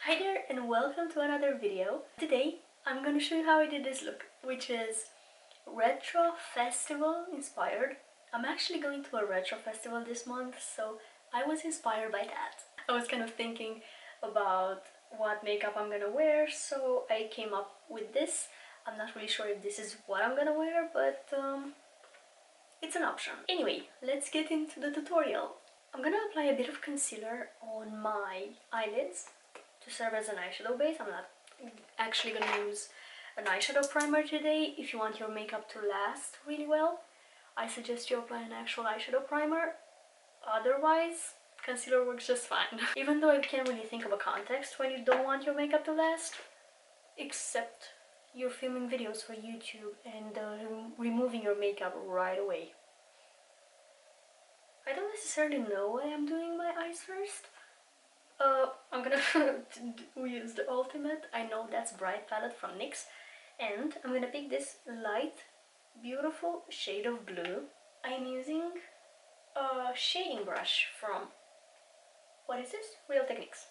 Hi there and welcome to another video. Today I'm gonna show you how I did this look, which is retro festival inspired. I'm actually going to a retro festival this month, so I was inspired by that. I was kind of thinking about what makeup I'm gonna wear, so I came up with this. I'm not really sure if this is what I'm gonna wear, but it's an option. Anyway, let's get into the tutorial. I'm gonna apply a bit of concealer on my eyelids to serve as an eyeshadow base. I'm not actually gonna use an eyeshadow primer today. If you want your makeup to last really well, I suggest you apply an actual eyeshadow primer. Otherwise, concealer works just fine. Even though I can't really think of a context when you don't want your makeup to last, except you're filming videos for YouTube and removing your makeup right away. I don't necessarily know why I'm doing my eyes first. I'm gonna use the ultimate, I know that's bright palette from NYX, and I'm gonna pick this light, beautiful shade of blue. I'm using a shading brush from, what is this? Real Techniques.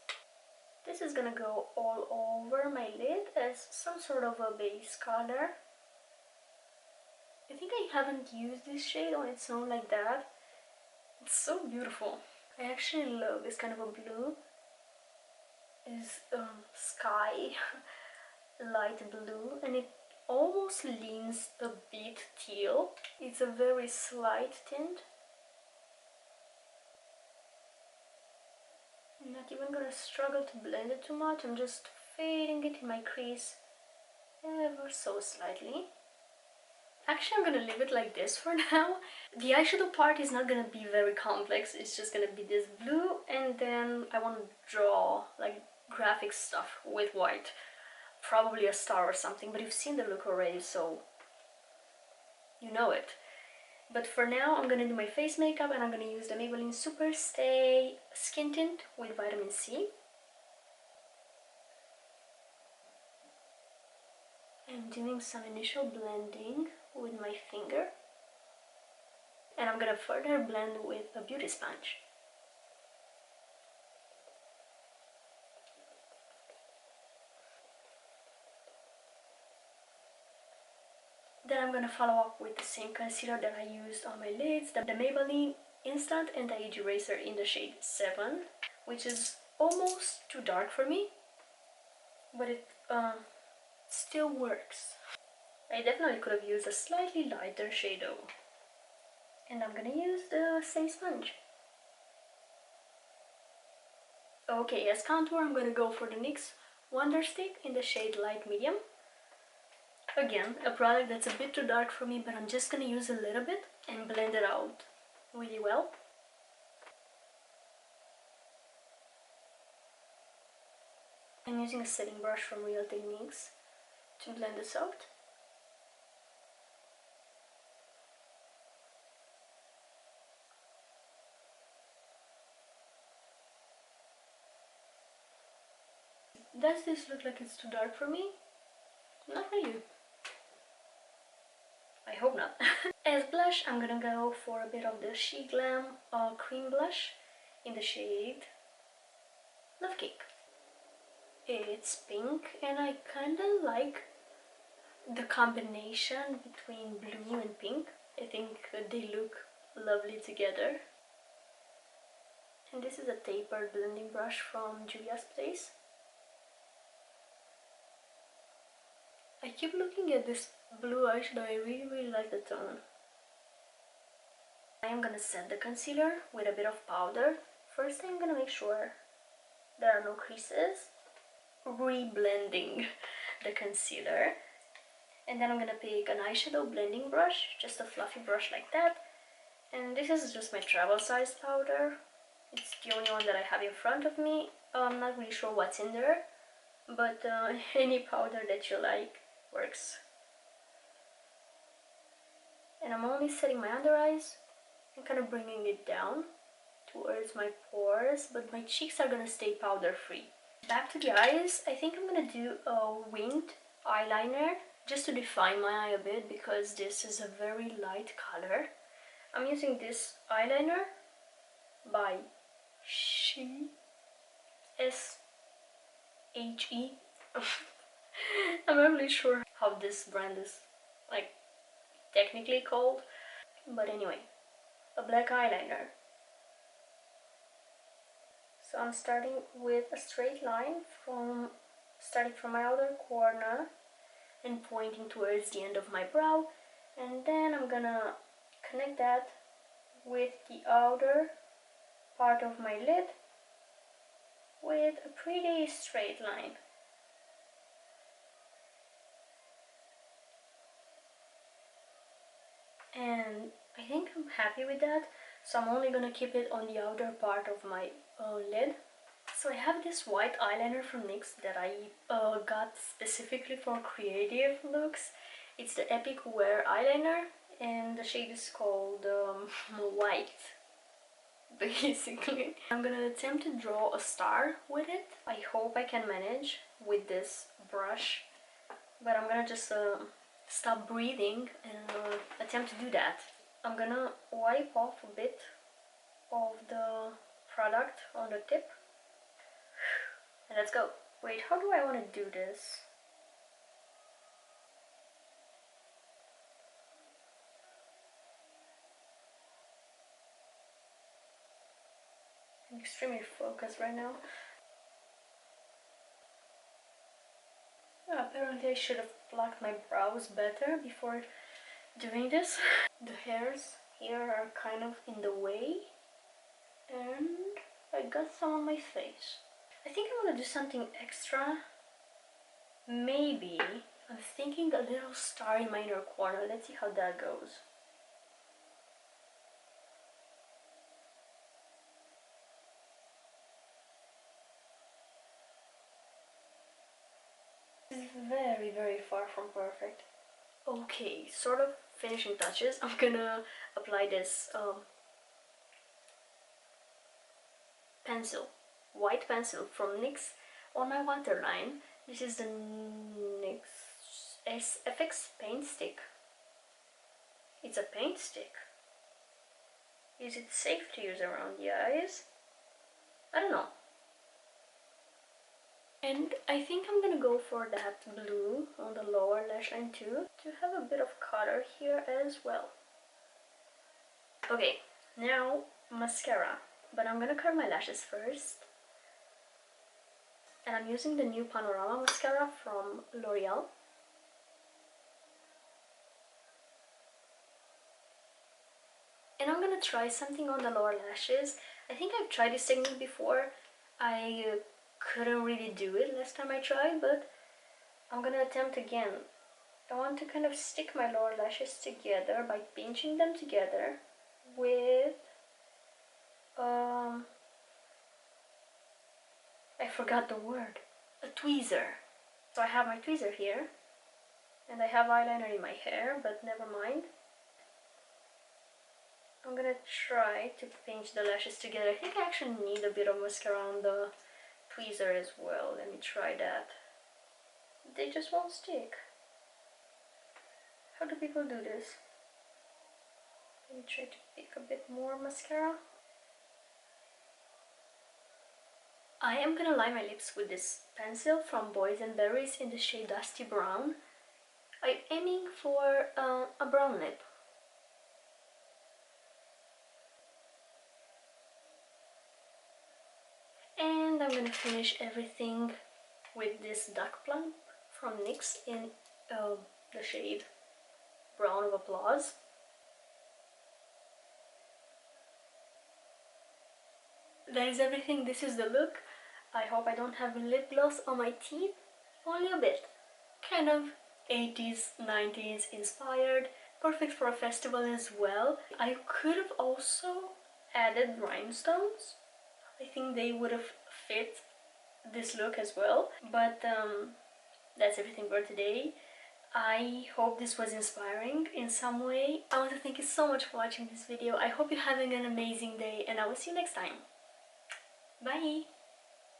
This is gonna go all over my lid as some sort of a base color. I think I haven't used this shade on its own like that. It's so beautiful. I actually love this kind of a blue. Is sky light blue, and it almost leans a bit teal. It's a very slight tint. I'm not even gonna struggle to blend it too much. I'm just fading it in my crease ever so slightly. Actually, I'm gonna leave it like this for now. The eyeshadow part is not gonna be very complex. It's just gonna be this blue, and then I want to draw like graphic stuff with white. Probably a star or something, but you've seen the look already, so you know it. But for now, I'm gonna do my face makeup, and I'm gonna use the Maybelline Superstay Skin Tint with vitamin C. I'm doing some initial blending with my finger, and I'm gonna further blend with a beauty sponge. Then I'm gonna follow up with the same concealer that I used on my lids, the Maybelline Instant Anti-Age Eraser in the shade 7, which is almost too dark for me, but it still works. I definitely could have used a slightly lighter shade though. And I'm gonna use the same sponge. Okay, as contour, I'm gonna go for the NYX Wonderstick in the shade Light Medium. Again, a product that's a bit too dark for me, but I'm just gonna use a little bit and blend it out really well. I'm using a setting brush from Real Techniques to blend this out. Does this look like it's too dark for me? Not really. I hope not. As blush, I'm gonna go for a bit of the Sheglam cream blush in the shade Lovecake. It's pink, and I kinda like the combination between blue and pink. I think they look lovely together. And this is a tapered blending brush from Julia's Place. I keep looking at this blue eyeshadow. I really like the tone. I am gonna set the concealer with a bit of powder. First, I'm gonna make sure there are no creases, re-blending the concealer. And then I'm gonna pick an eyeshadow blending brush, just a fluffy brush like that. And this is just my travel size powder. It's the only one that I have in front of me. I'm not really sure what's in there, but any powder that you like works. And I'm only setting my under eyes and kind of bringing it down towards my pores, but my cheeks are gonna stay powder free. Back to the eyes, I think I'm gonna do a winged eyeliner just to define my eye a bit, because this is a very light color. I'm using this eyeliner by S.he. S.he. I'm not really sure how this brand is like technically called, but anyway, a black eyeliner. So I'm starting with a straight line starting from my outer corner and pointing towards the end of my brow, and then I'm gonna connect that with the outer part of my lid with a pretty straight line. And I think I'm happy with that, so I'm only gonna keep it on the outer part of my lid. So I have this white eyeliner from NYX that I got specifically for creative looks. It's the Epic Wear eyeliner, and the shade is called White, basically. I'm gonna attempt to draw a star with it. I hope I can manage with this brush, but I'm gonna just stop breathing and attempt to do that. I'm gonna wipe off a bit of the product on the tip, and let's go. Wait, how do I want to do this? I'm extremely focused right now. Apparently I should have plucked my brows better before doing this. The hairs here are kind of in the way, and I got some on my face. I think I want to do something extra. Maybe I'm thinking a little star in my inner corner. Let's see how that goes. This is very far from perfect. Okay, sort of finishing touches. I'm gonna apply this pencil, white pencil from NYX on my waterline. This is the NYX FX paint stick. It's a paint stick. Is it safe to use around the eyes? I don't know. And I think I'm gonna go for that blue on the lower lash line too, to have a bit of color here as well. Okay, now mascara. But I'm gonna curl my lashes first. And I'm using the new Panorama mascara from L'Oreal. And I'm gonna try something on the lower lashes. I think I've tried this technique before. I couldn't really do it last time I tried, but I'm gonna attempt again. I want to kind of stick my lower lashes together by pinching them together with I forgot the word. A tweezer. So I have my tweezer here, and I have eyeliner in my hair, but never mind. I'm gonna try to pinch the lashes together. I think I actually need a bit of mascara on the tweezer as well. Let me try that. They just won't stick. How do people do this? Let me try to pick a bit more mascara. I am gonna line my lips with this pencil from Boys and Berries in the shade Dusty Brown. I'm aiming for a brown lip. And I'm gonna finish everything with this Duck Plump from NYX in the shade Brown of Applause. That is everything. This is the look. I hope I don't have lip gloss on my teeth. Only a bit. Kind of 80s, 90s inspired. Perfect for a festival as well. I could have also added rhinestones. I think they would have fit this look as well. But that's everything for today. I hope this was inspiring in some way. I want to thank you so much for watching this video. I hope you're having an amazing day, and I will see you next time. Bye!